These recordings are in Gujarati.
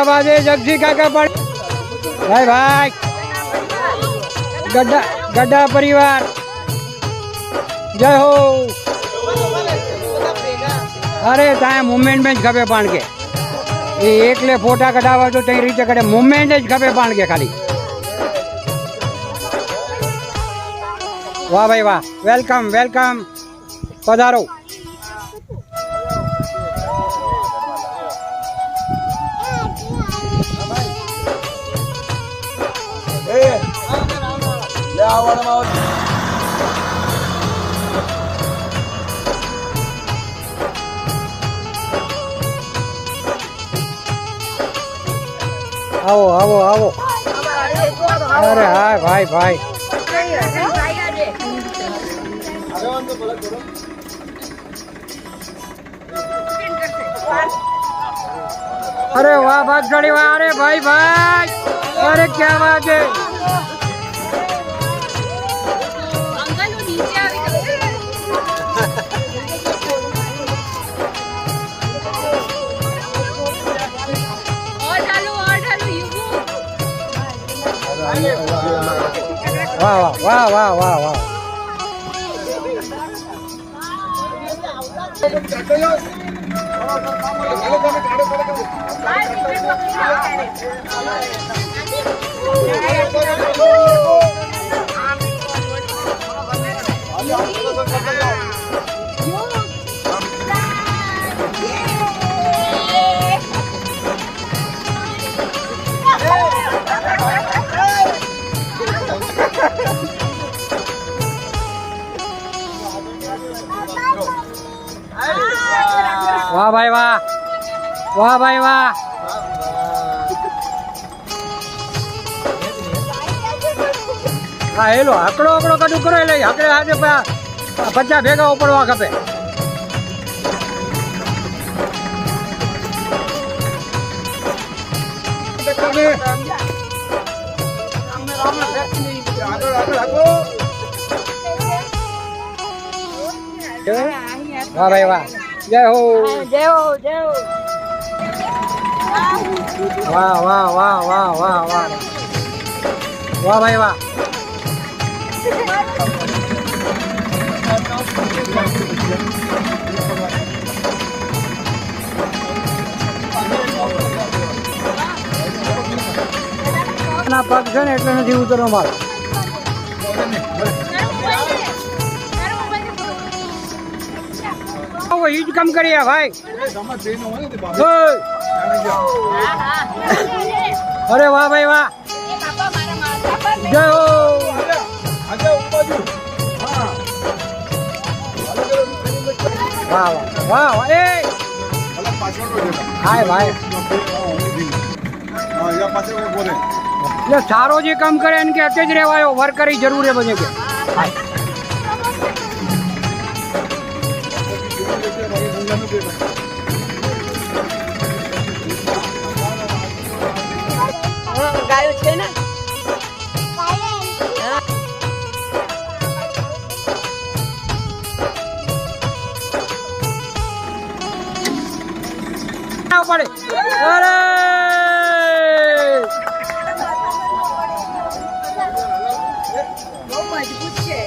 बाजे जगजी काका पण भाई भाई गड्ढा गड्ढा परिवार जय हो। अरे ताए मूवमेंट में ज खपे पाण के एकले फोटा कढावा तो तई रीते कढे मूवमेंट ज खपे पाण के खाली। वाह भाई वाह वेलकम वेलकम पधारो। आओ आओ आओ। अरे हाय भाई भाई अरे वाह भागड़ी वाह। अरे भाई भाई अरे क्या बात है। वाह वाह वाह वाह वाह। वाह भाई वाह वाह भाई वाह। हाँ हेलो आकड़ो आकड़ो कदू करो ले आकड़े आज 50 भेगा उपड़वा खपे। वाह भाई वाह जय हो जय हो जय हो। वाह वाह वाह वाह वाह वाह वाह भाई वाह। ના પગ છે ને એટલે નથી ઉતરવા મારો। ईज कम करिए भाई। अरे वाह भाई वाह जय हो। वाह वाह वाह ए हाय भाई ये सारो जी कम करे इनके अते ज रहवायो वर्कर ही जरूर है बने के। ગાયો છે ને પડે। અરે બહુ મજબૂત છે।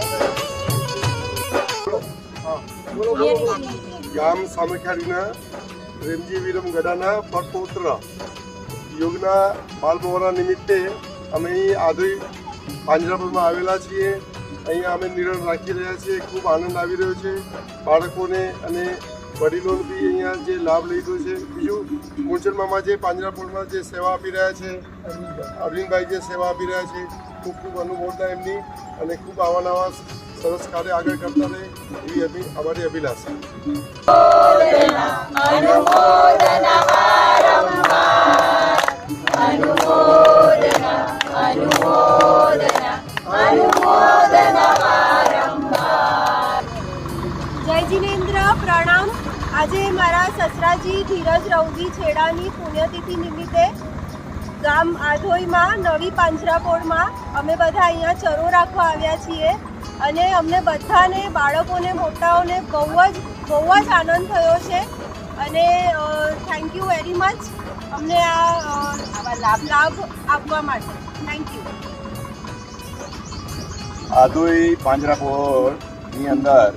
ગામ સામખિયાળીના રેમજી વીરમ ગઢાના પરપૌત્ર યોગના બાલભવનના નિમિત્તે અમે અહીં આધોઈ પાંજરાપુરમાં આવેલા છીએ। અહીંયા અમે નિરણ રાખી રહ્યા છીએ। ખૂબ આનંદ આવી રહ્યો છે બાળકોને અને વડીલોને બી અહીંયા જે લાભ લીધો છે। બીજું મૂળચંદ મામા જે પાંજરાપુરમાં જે સેવા આપી રહ્યા છે અરવિંદભાઈ જે સેવા આપી રહ્યા છે ખૂબ ખૂબ અનુમોદના એમની અને ખૂબ આવા નવા સરસ કાર્ય આગળ કરતા રહે એવી અમારી અભિલાષા। જય જીનેન્દ્ર પ્રણામ। આજે મારા સસરાજી ધીરજ રવજી છેડાની પુણ્યતિથિ નિમિત્તે ગામ આધોઈમાં નવી પાંજરાપોળમાં અમે બધા અહીંયા ચરો રાખવા આવ્યા છીએ અને અમને બધાને બાળકોને મોટાઓને બહુ જ આનંદ થયો છે અને થેન્ક યુ વેરી મચ। અમને આ લાભ આપવા માટે. Thank you. આધોઈ પાંજરાપોળની અંદર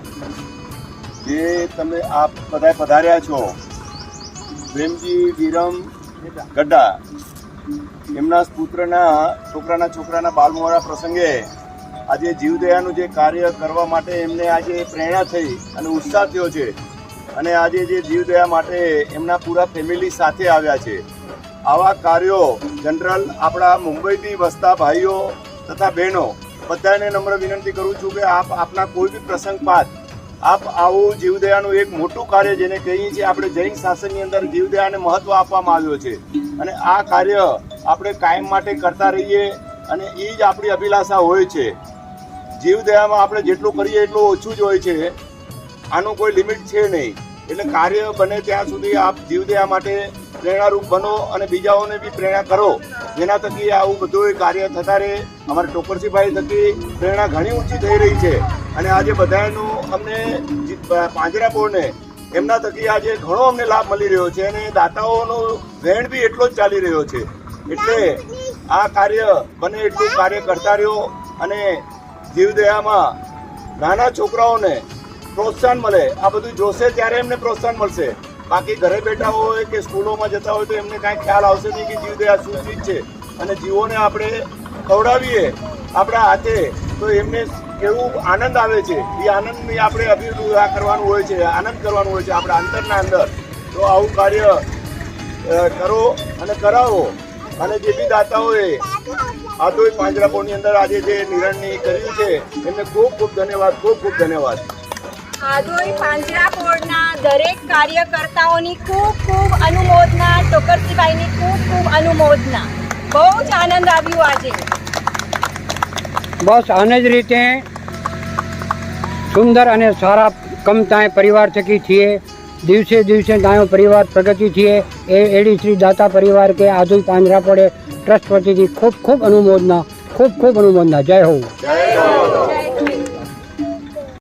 જે તમે આપ બધા પધાર્યા છો, પ્રેમજી વિરમ ગઢા એમના છોકરાના બાલમોહરા પ્રસંગે આજે જીવદયાનું જે કાર્ય કરવા માટે એમને આજે પ્રેરણા થઈ અને ઉત્સાહ થયો છે અને આજે જે જીવદયા માટે એમના પૂરા ફેમિલી સાથે આવ્યા છે. આવા કાર્યો જનરલ આપણા મુંબઈથી વસતા ભાઈઓ તથા બહેનો બધાને નમ્ર વિનંતી કરું છું કે આપના કોઈ બી પ્રસંગ બાદ આપ આવું જીવદયાનું એક મોટું કાર્ય જેને કહીએ છીએ આપણે જૈન શાસનની અંદર જીવદયાને મહત્વ આપવામાં આવ્યો છે અને આ કાર્ય આપણે કાયમ માટે કરતા રહીએ અને એ જ આપણી અભિલાષા હોય છે. જીવદયામાં આપણે જેટલું કરીએ એટલું ઓછું જ હોય છે, આનું કોઈ લિમિટ છે નહીં. એટલે કાર્ય બને ત્યાં સુધી આપ જીવદયા માટે પ્રેરણારૂપ બનો અને બીજાઓને બી પ્રેરણા કરો, જેના થકી આવું બધું કાર્ય થતા રહે. અમારા ટોકરસીભાઈ થકી પ્રેરણા ઘણી ઊંચી થઈ રહી છે અને આજે બધાનું અમને પાંજરાપોળને એમના થકી આજે ઘણો અમને લાભ મળી રહ્યો છે અને દાતાઓનો વહેણ બી એટલો જ ચાલી રહ્યો છે. એટલે આ કાર્ય બને એટલું કાર્ય કરતા રહ્યો અને જીવદયામાં નાના છોકરાઓને પ્રોત્સાહન મળે. આ બધું જોશે ત્યારે એમને પ્રોત્સાહન મળશે. બાકી ઘરે બેઠા હોય કે સ્કૂલોમાં જતા હોય તો એમને કાંઈ ખ્યાલ આવશે નહીં કે જીવદયા શું ચીજ છે. અને જીવોને આપણે ખવડાવીએ આપણા હાથે તો એમને કેવું આનંદ આવે છે. એ આનંદની આપણે અભિવ્યક્તિ કરવાનું હોય છે, આનંદ કરવાનું હોય છે આપણા અંતરના અંદર. તો આવું કાર્ય કરો અને કરાવો. અને જે બી દાતાઓએ આધોઈ પાંજરાપોળની અંદર આજે જે નિર્ણય કર્યું છે એમને ખૂબ ખૂબ ધન્યવાદ, ખૂબ ખૂબ ધન્યવાદ. આધોઈ પાંજરાપોળના દરેક કાર્યકર્તાઓની ખૂબ ખૂબ અનુમોદના, ટોકરસીભાઈની ખૂબ ખૂબ અનુમોદના. બહુ જ આનંદ આવ્યો આજે. બસ આને જ રીતે સુંદર અને સારા કમતાય પરિવાર થકી છીએ. દિવસે દિવસે તાયો પરિવાર પ્રગતિ થઈએ એડી શ્રી દાતા પરિવાર કે આધોઈ પાંજરાપોળે ટ્રસ્ટ વતીથી ખૂબ ખૂબ અનુમોદના, ખૂબ ખૂબ અનુમોદના. જય હો. જય હો.